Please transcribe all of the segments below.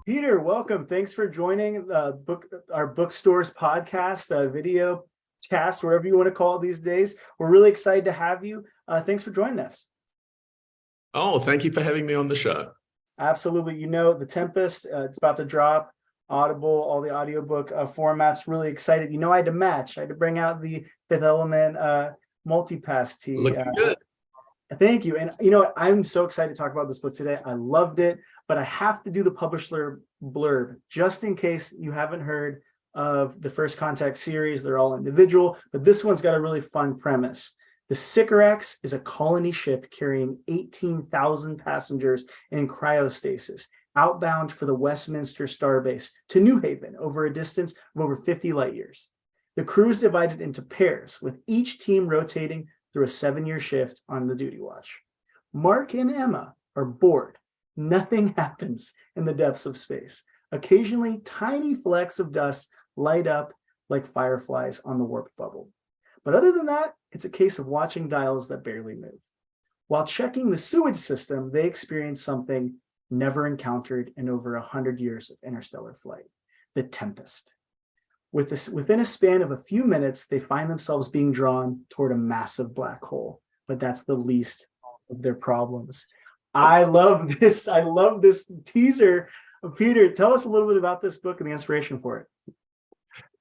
Peter, welcome. Thanks for joining our bookstores podcast, video cast, wherever you want to call it these days. We're really excited to have you. Thanks for joining us. Oh, thank you for having me on the show. Absolutely. The Tempest, it's about to drop. Audible, all the audiobook formats. Really excited. I had to match. I had to bring out the Fifth Element multi-pass tee. Looking good. Thank you. And I'm so excited to talk about this book today. I loved it, but I have to do the publisher blurb just in case you haven't heard of the First Contact series. They're all individual, but this one's got a really fun premise. The Sycorax is a colony ship carrying 18,000 passengers in cryostasis, outbound for the Westminster Starbase to New Haven over a distance of over 50 light years. The crew is divided into pairs, with each team rotating through a 7-year shift on the duty watch. Mark and Emma are bored. Nothing happens in the depths of space. Occasionally, tiny flecks of dust light up like fireflies on the warp bubble. But other than that, it's a case of watching dials that barely move. While checking the sewage system, they experience something never encountered in over 100 years of interstellar flight: the Tempest. Within a span of a few minutes, they find themselves being drawn toward a massive black hole, but that's the least of their problems. I love this. I love this teaser. Peter, tell us a little bit about this book and the inspiration for it.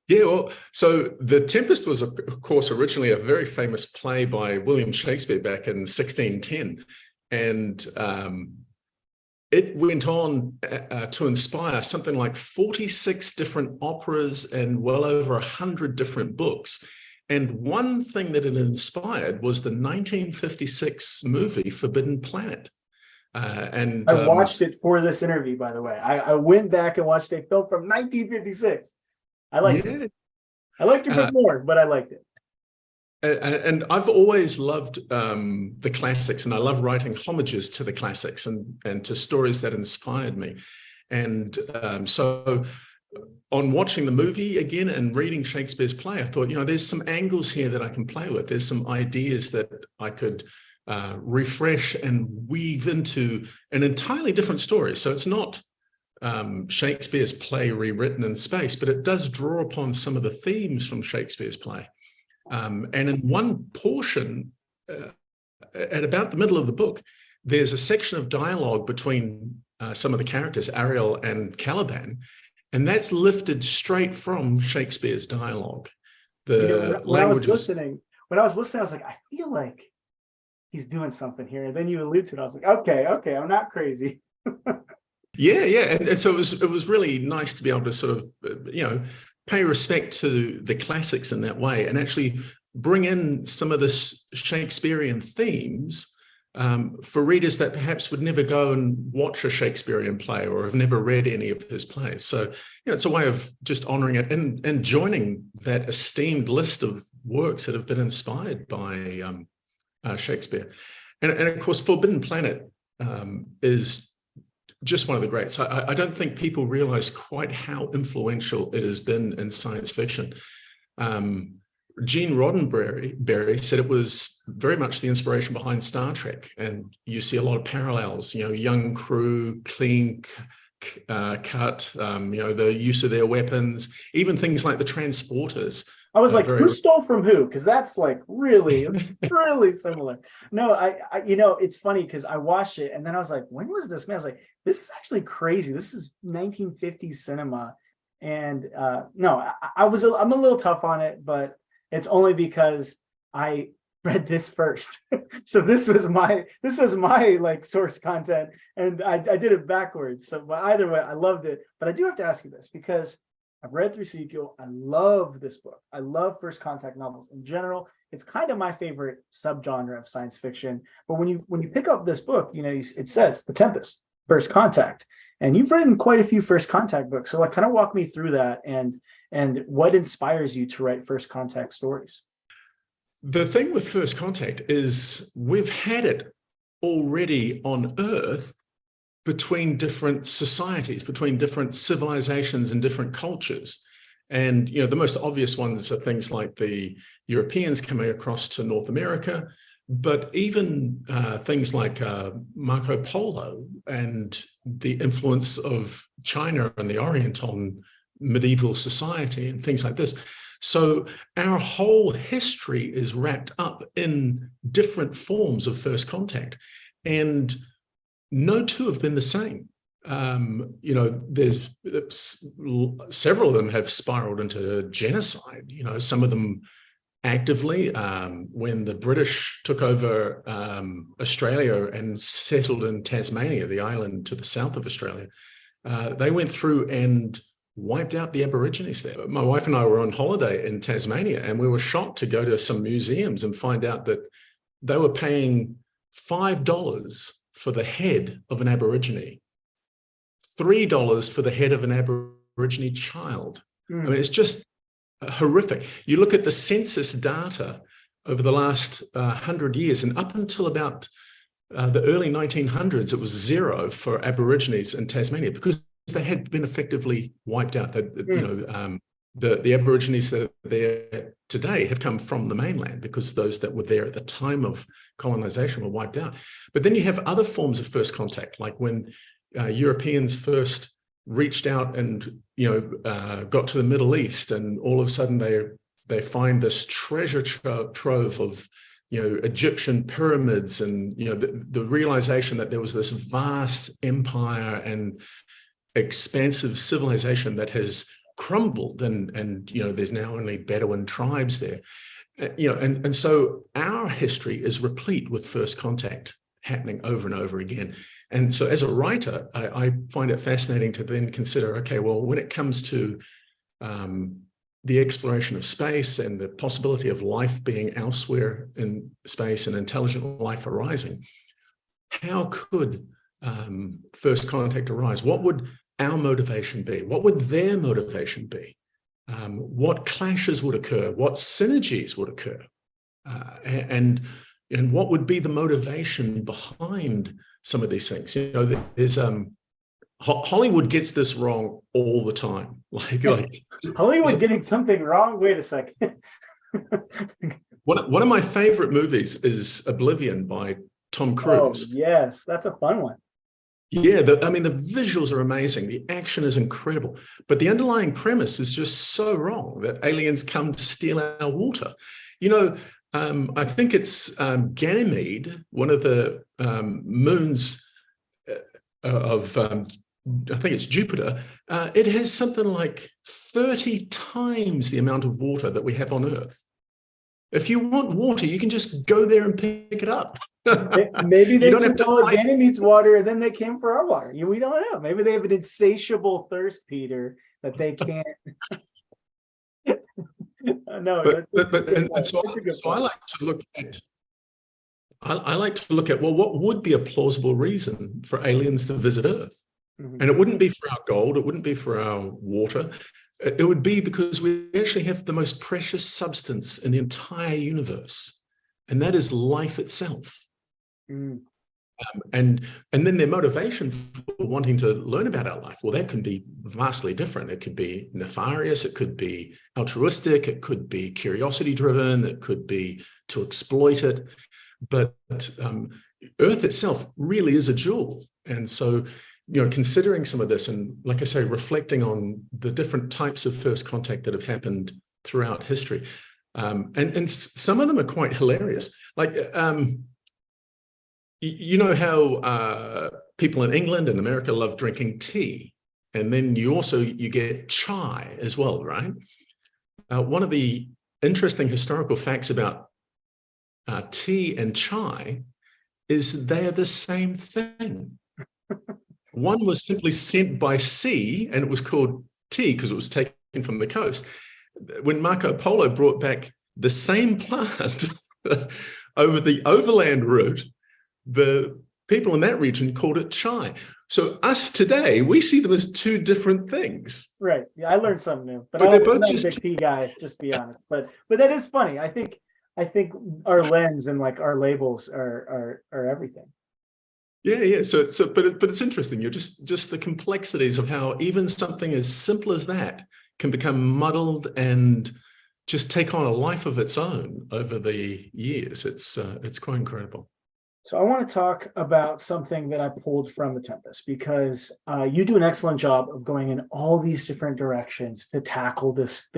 Yeah, well, so The Tempest was, of course, originally a very famous play by William Shakespeare back in 1610. And it went on to inspire something like 46 different operas and well over 100 different books. And one thing that it inspired was the 1956 movie Forbidden Planet. I watched it for this interview, by the way. I went back and watched a film from 1956. I liked it. I liked it a bit more, but I liked it. And I've always loved the classics, and I love writing homages to the classics and to stories that inspired me. And so on watching the movie again and reading Shakespeare's play, I thought, there's some angles here that I can play with. There's some ideas that I could refresh and weave into an entirely different story. So it's not Shakespeare's play rewritten in space, but it does draw upon some of the themes from Shakespeare's play. And in one portion, at about the middle of the book, there's a section of dialogue between some of the characters, Ariel and Caliban, and that's lifted straight from Shakespeare's dialogue. When I was listening, I was like, I feel like he's doing something here. And then you allude to it. I was like, okay, I'm not crazy. Yeah. And so it was really nice to be able to sort of, pay respect to the classics in that way and actually bring in some of the Shakespearean themes for readers that perhaps would never go and watch a Shakespearean play or have never read any of his plays. So, it's a way of just honoring it and joining that esteemed list of works that have been inspired by Shakespeare. And of course, Forbidden Planet is just one of the greats. I don't think people realize quite how influential it has been in science fiction. Gene Roddenberry said it was very much the inspiration behind Star Trek. And you see a lot of parallels, young crew, clean cut, the use of their weapons, even things like the transporters. I was like, who stole from who? Because that's like really, really similar. No, I it's funny because I watched it and then I was like, when was this? Man, I was like, this is actually crazy. This is 1950s cinema. And no, I'm a little tough on it, but it's only because I read this first. So this was my like source content, and I did it backwards. So but either way, I loved it. But I do have to ask you this because I've read through Sequel. I love this book. I love First Contact novels in general. It's kind of my favorite subgenre of science fiction. But when you pick up this book, it says The Tempest, First Contact, and you've written quite a few First Contact books. So like, kind of walk me through that and what inspires you to write First Contact stories. The thing with First Contact is we've had it already on Earth between different societies, between different civilizations and different cultures. And, the most obvious ones are things like the Europeans coming across to North America, But even things like Marco Polo and the influence of China and the Orient on medieval society and things like this. So our whole history is wrapped up in different forms of first contact, and no two have been the same. There's several of them have spiraled into genocide. Some of them actively, when the British took over Australia and settled in Tasmania, the island to the south of Australia, they went through and wiped out the Aborigines there. My wife and I were on holiday in Tasmania, and we were shocked to go to some museums and find out that they were paying $5 for the head of an Aborigine, $3 for the head of an Aborigine child. I mean, it's just horrific. You look at the census data over the last 100 years, and up until about the early 1900s, it was zero for Aborigines in Tasmania because they had been effectively wiped out. The Aborigines that are there today have come from the mainland because those that were there at the time of colonization were wiped out. But then you have other forms of first contact, like when Europeans first reached out and got to the Middle East, and all of a sudden they find this treasure trove of Egyptian pyramids, and the realization that there was this vast empire and expansive civilization that has crumbled, and there's now only Bedouin tribes there, and so our history is replete with first contact happening over and over again. And so as a writer, I find it fascinating to then consider, okay, well, when it comes to the exploration of space and the possibility of life being elsewhere in space and intelligent life arising, how could first contact arise? What would our motivation be? What would their motivation be? What clashes would occur? What synergies would occur? And what would be the motivation behind some of these things? There's Hollywood gets this wrong all the time. Like Hollywood getting something wrong. Wait a second. One of my favorite movies is Oblivion by Tom Cruise. Oh, yes, that's a fun one. Yeah, the visuals are amazing. The action is incredible. But the underlying premise is just so wrong, that aliens come to steal our water. I think it's Ganymede, one of the moons of, I think it's Jupiter. It has something like 30 times the amount of water that we have on Earth. If you want water, you can just go there and pick it up. Maybe they took all of Ganymede's water and then they came for our water. We don't know. Maybe they have an insatiable thirst, Peter, that they can't. No, so I like to look at. I like to look at, well, what would be a plausible reason for aliens to visit Earth? And it wouldn't be for our gold. It wouldn't be for our water. It would be because we actually have the most precious substance in the entire universe, and that is life itself. And then their motivation for wanting to learn about our life, well, that can be vastly different. It could be nefarious, it could be altruistic, it could be curiosity driven, it could be to exploit it. But Earth itself really is a jewel. And so, considering some of this, and like I say, reflecting on the different types of first contact that have happened throughout history. And some of them are quite hilarious. Like, how people in England and America love drinking tea. And then you get chai as well, right? One of the interesting historical facts about tea and chai is they are the same thing. One was simply sent by sea, and it was called tea because it was taken from the coast. When Marco Polo brought back the same plant over the overland route, the people in that region called it chai. So us today, we see them as two different things. Right. Yeah, I learned something new. But they're both just a big tea guy, just to be honest. But that is funny. I think our lens and like our labels are everything. Yeah. But it's interesting. You're just the complexities of how even something as simple as that can become muddled and just take on a life of its own over the years. It's quite incredible. So I want to talk about something that I pulled from the Tempest, because you do an excellent job of going in all these different directions to tackle this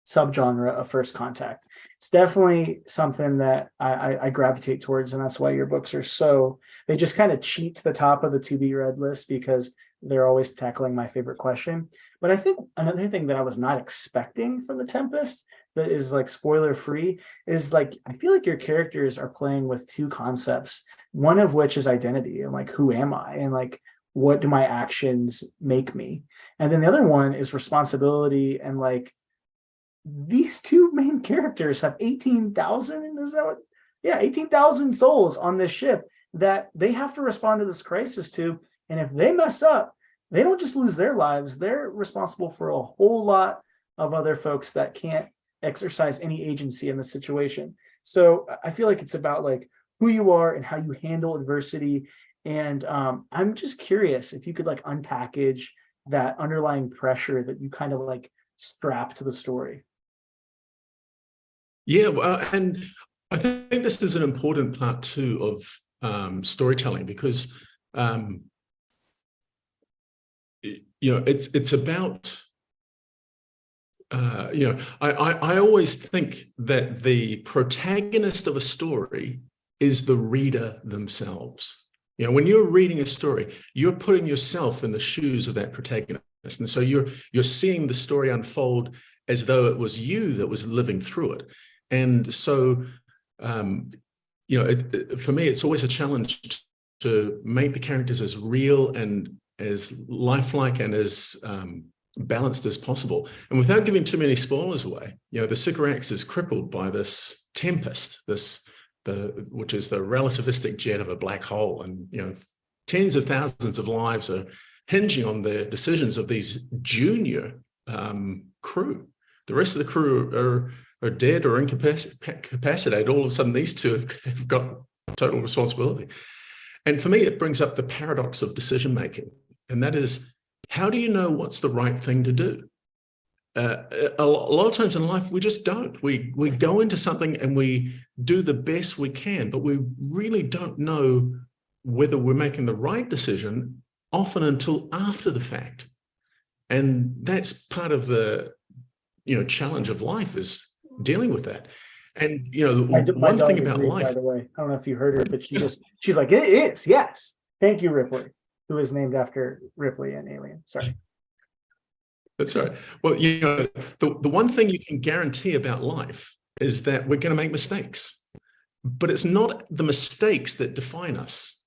subgenre of first contact. It's definitely something that I gravitate towards, and that's why your books are so, they just kind of cheat to the top of the to be read list, because they're always tackling my favorite question. But I think another thing that I was not expecting from the Tempest, that is like spoiler free, is like, I feel like your characters are playing with two concepts, one of which is identity, and like, who am I, and like, what do my actions make me? And then the other one is responsibility, and like, these two main characters have 18,000, is that what? Yeah, 18,000 souls on this ship that they have to respond to this crisis to. And if they mess up, they don't just lose their lives, they're responsible for a whole lot of other folks that can't exercise any agency in the situation. So I feel like it's about like who you are and how you handle adversity. And I'm just curious if you could like unpackage that underlying pressure that you kind of like strap to the story. Yeah, well, and I think this is an important part too of storytelling, because it's about I always think that the protagonist of a story is the reader themselves. When you're reading a story, you're putting yourself in the shoes of that protagonist, and so you're seeing the story unfold as though it was you that was living through it. And so, for me, it's always a challenge to make the characters as real and as lifelike and as balanced as possible. And without giving too many spoilers away, the Sycorax is crippled by this Tempest, which is the relativistic jet of a black hole. And, tens of thousands of lives are hinging on the decisions of these junior crew. The rest of the crew are dead or incapacitated. All of a sudden, these two have got total responsibility. And for me, it brings up the paradox of decision-making. And that is, how do you know what's the right thing to do? A lot of times in life, we just don't. We go into something and we do the best we can, but we really don't know whether we're making the right decision often until after the fact. And that's part of the challenge of life, is dealing with that. And one thing about life, by the way, I don't know if you heard her, but she's like, it is, yes, thank you, Ripley, who is named after Ripley in Alien. Sorry, that's all right. Well, the one thing you can guarantee about life is that we're going to make mistakes, but it's not the mistakes that define us,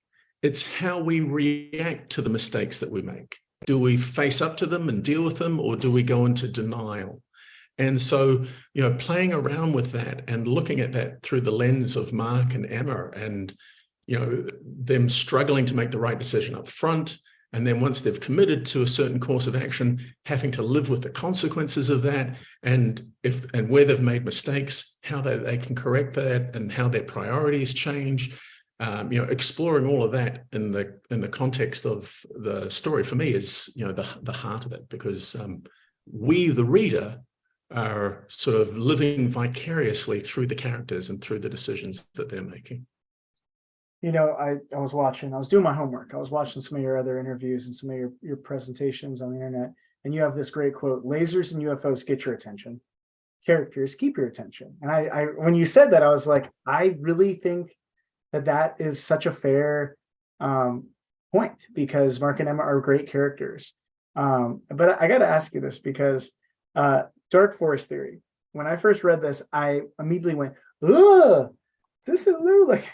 it's how we react to the mistakes that we make. Do we face up to them and deal with them, or do we go into denial? And so, playing around with that and looking at that through the lens of Mark and Emma, and, them struggling to make the right decision up front. And then once they've committed to a certain course of action, having to live with the consequences of that, and where they've made mistakes, how they can correct that, and how their priorities change. Exploring all of that in the context of the story, for me, is the heart of it, because we, the reader, are sort of living vicariously through the characters and through the decisions that they're making. I was doing my homework. I was watching some of your other interviews and some of your presentations on the internet, and you have this great quote: "Lasers and UFOs get your attention. Characters keep your attention." And I when you said that, I was like, I really think that is such a fair point, because Mark and Emma are great characters. But I got to ask you this, because Dark Forest Theory, when I first read this, I immediately went, ugh, this is new. Like,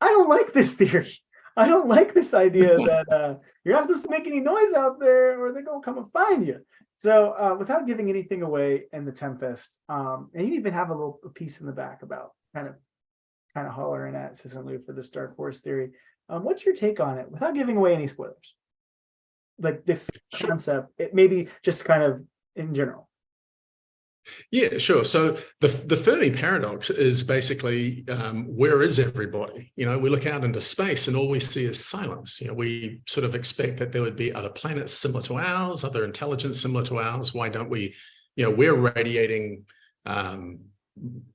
I don't like this theory. I don't like this idea that you're not supposed to make any noise out there or they're going to come and find you. So without giving anything away in the Tempest, and you even have a piece in the back about kind of hollering at Citizen Lou for this Dark Forest Theory. What's your take on it without giving away any spoilers? Like this concept, it maybe just kind of in general. Yeah, sure. So the Fermi paradox is basically, where is everybody? We look out into space and all we see is silence. We sort of expect that there would be other planets similar to ours, other intelligence similar to ours. Why don't we, we're radiating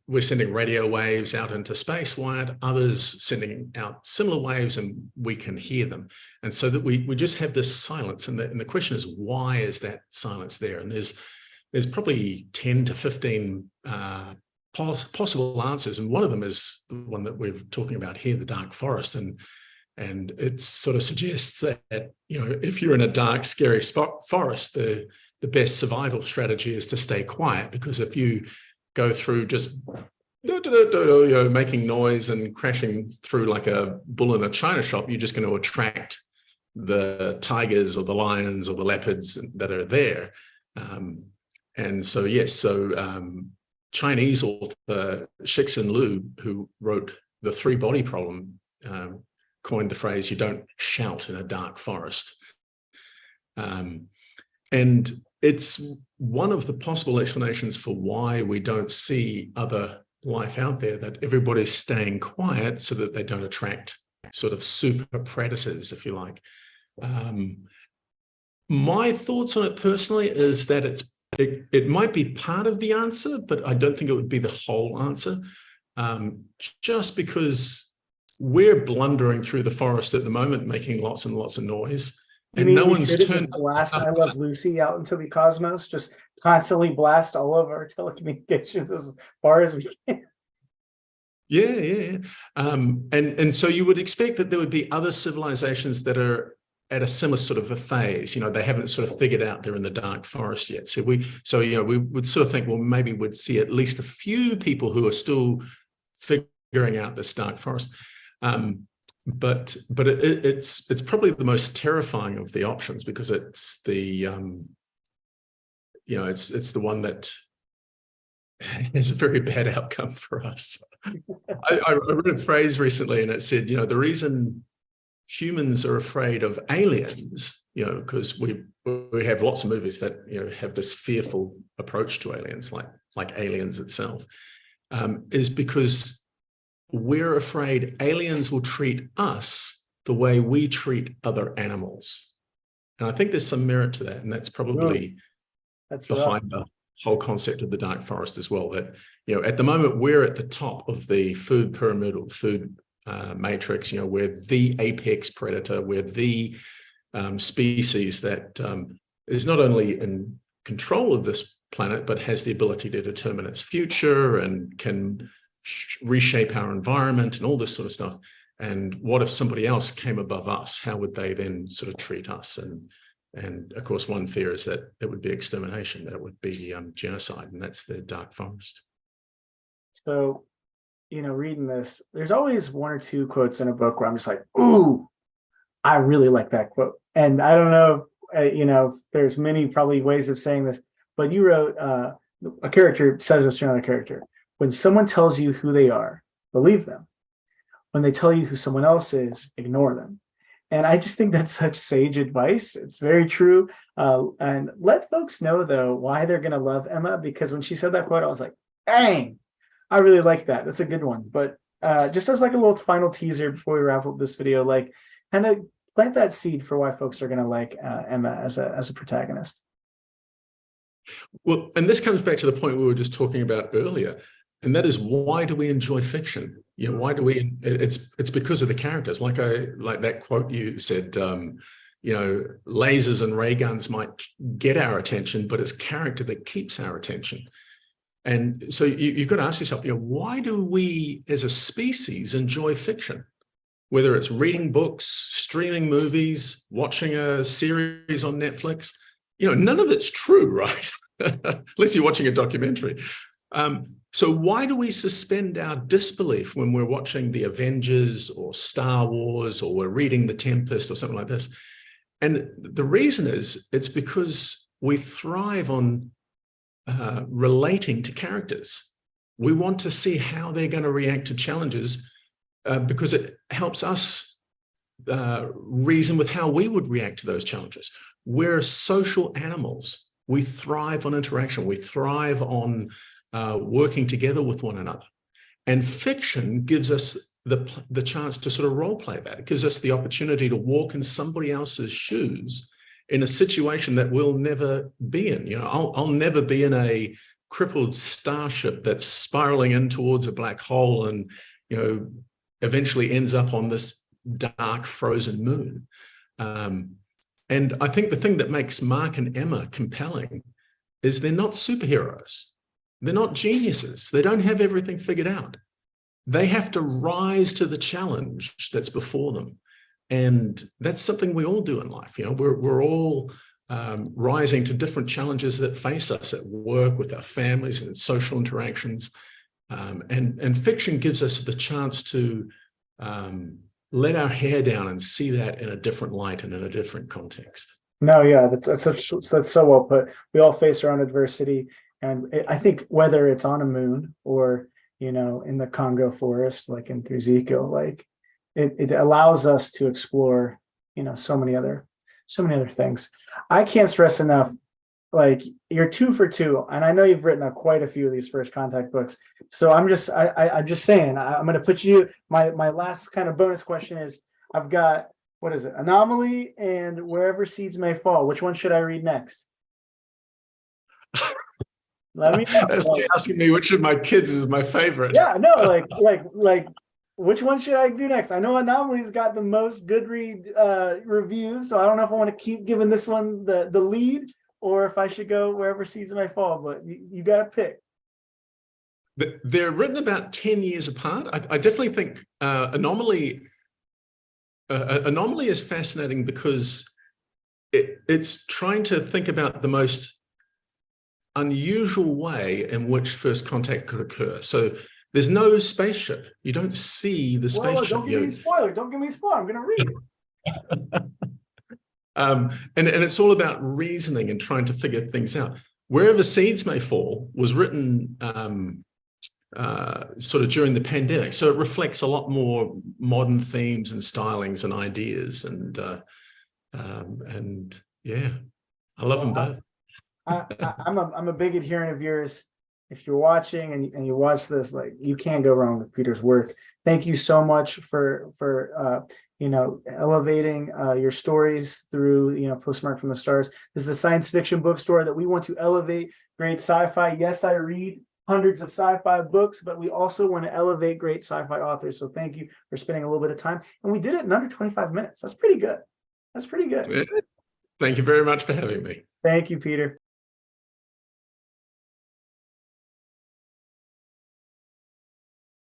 we're sending radio waves out into space, why aren't others sending out similar waves and we can hear them? And so that we just have this silence. And the question is, why is that silence there? And there's probably 10 to 15 possible answers. And one of them is the one that we're talking about here, the dark forest. And it sort of suggests that, you know, if you're in a dark, scary forest, the best survival strategy is to stay quiet, because if you go through just making noise and crashing through like a bull in a china shop, you're just going to attract the tigers or the lions or the leopards that are there. And so, yes, Chinese author Shixin Liu, who wrote The Three-Body Problem, coined the phrase, you don't shout in a dark forest. And it's one of the possible explanations for why we don't see other life out there, that everybody's staying quiet so that they don't attract sort of super predators, if you like. My thoughts on it personally is that it might be part of the answer, but I don't think it would be the whole answer, just because we're blundering through the forest at the moment, making lots and lots of noise. And no one's turned blast I Love Lucy out into the cosmos, just constantly blast all of our telecommunications as far as we can. Yeah. And so you would expect that there would be other civilizations that are at a similar sort of a phase. You know, they haven't sort of figured out they're in the dark forest yet. So we would sort of think, well, maybe we'd see at least a few people who are still figuring out this dark forest. But it's probably the most terrifying of the options, because it's the it's the one that has a very bad outcome for us. I read a phrase recently, and it said, you know, the reason humans are afraid of aliens, you know, because we have lots of movies that, you know, have this fearful approach to aliens, like Aliens itself, is because we're afraid aliens will treat us the way we treat other animals. And I think there's some merit to that. And that's probably behind the whole concept of the dark forest as well. That, you know, at the moment, we're at the top of the food pyramid or the food matrix. You know, we're the apex predator. We're the species that is not only in control of this planet, but has the ability to determine its future and can reshape our environment and all this sort of stuff. And what if somebody else came above us? How would they then sort of treat us? And of course, one fear is that it would be extermination, that it would be genocide, and that's the dark forest. So, you know, reading this, there's always one or two quotes in a book where I'm just like, ooh, I really like that quote. And I don't know, you know, there's many probably ways of saying this, but you wrote, a character says this to another character: when someone tells you who they are, believe them. When they tell you who someone else is, ignore them. And I just think that's such sage advice. It's very true. And let folks know, though, why they're going to love Emma, because when she said that quote, I was like, dang, I really like that. That's a good one. But just as like a little final teaser before we wrap up this video, like kind of plant that seed for why folks are going to like Emma as a protagonist. Well, and this comes back to the point we were just talking about earlier. And that is, why do we enjoy fiction? You know, why do we? It's because of the characters. Like that quote you said. You know, lasers and ray guns might get our attention, but it's character that keeps our attention. And so you've got to ask yourself, you know, why do we as a species enjoy fiction? Whether it's reading books, streaming movies, watching a series on Netflix, you know, none of it's true, right? Unless you're watching a documentary. So why do we suspend our disbelief when we're watching The Avengers or Star Wars, or we're reading The Tempest or something like this? And the reason is, it's because we thrive on relating to characters. We want to see how they're going to react to challenges, because it helps us reason with how we would react to those challenges. We're social animals. We thrive on interaction. We thrive on working together with one another. And fiction gives us the chance to sort of role play that. It gives us the opportunity to walk in somebody else's shoes in a situation that we'll never be in. You know, I'll never be in a crippled starship that's spiraling in towards a black hole and, eventually ends up on this dark frozen moon. And I think the thing that makes Mark and Emma compelling is they're not superheroes. They're not geniuses. They don't have everything figured out. They have to rise to the challenge that's before them. And that's something we all do in life. We're all rising to different challenges that face us at work, with our families and social interactions. And fiction gives us the chance to let our hair down and see that in a different light and in a different context. No, yeah, that's so well put. We all face our own adversity. And I think whether it's on a moon or, in the Congo forest, like in Ezekiel, like it allows us to explore, so many other things. I can't stress enough, like, you're 2 for 2, and I know you've written quite a few of these first contact books. So I'm just saying, I'm going to put you, my last kind of bonus question is, I've got, what is it? Anomaly and Wherever Seeds May Fall. Which one should I read next? Let me know. That's like asking me which of my kids is my favorite. Yeah, no, like which one should I do next? I know Anomaly's got the most Goodread reviews, so I don't know if I want to keep giving this one the lead or if I should go Wherever Seeds May Fall, but you got to pick. They're written about 10 years apart. I definitely think Anomaly is fascinating because it's trying to think about the most unusual way in which first contact could occur. So there's no spaceship. You don't see the spaceship. Don't give me a spoiler. Don't give me a spoiler. I'm going to read it. And it's all about reasoning and trying to figure things out. Wherever Seeds May Fall was written sort of during the pandemic. So it reflects a lot more modern themes and stylings and ideas. And yeah, I love them both. I'm a big adherent of yours. If you're watching and you watch this, like, you can't go wrong with Peter's work. Thank you so much for elevating your stories through Postmark from the Stars. This is a science fiction bookstore that we want to elevate great sci-fi. Yes, I read hundreds of sci-fi books, but we also want to elevate great sci-fi authors. So thank you for spending a little bit of time. And we did it in under 25 minutes. That's pretty good. Thank you very much for having me. Thank you, Peter.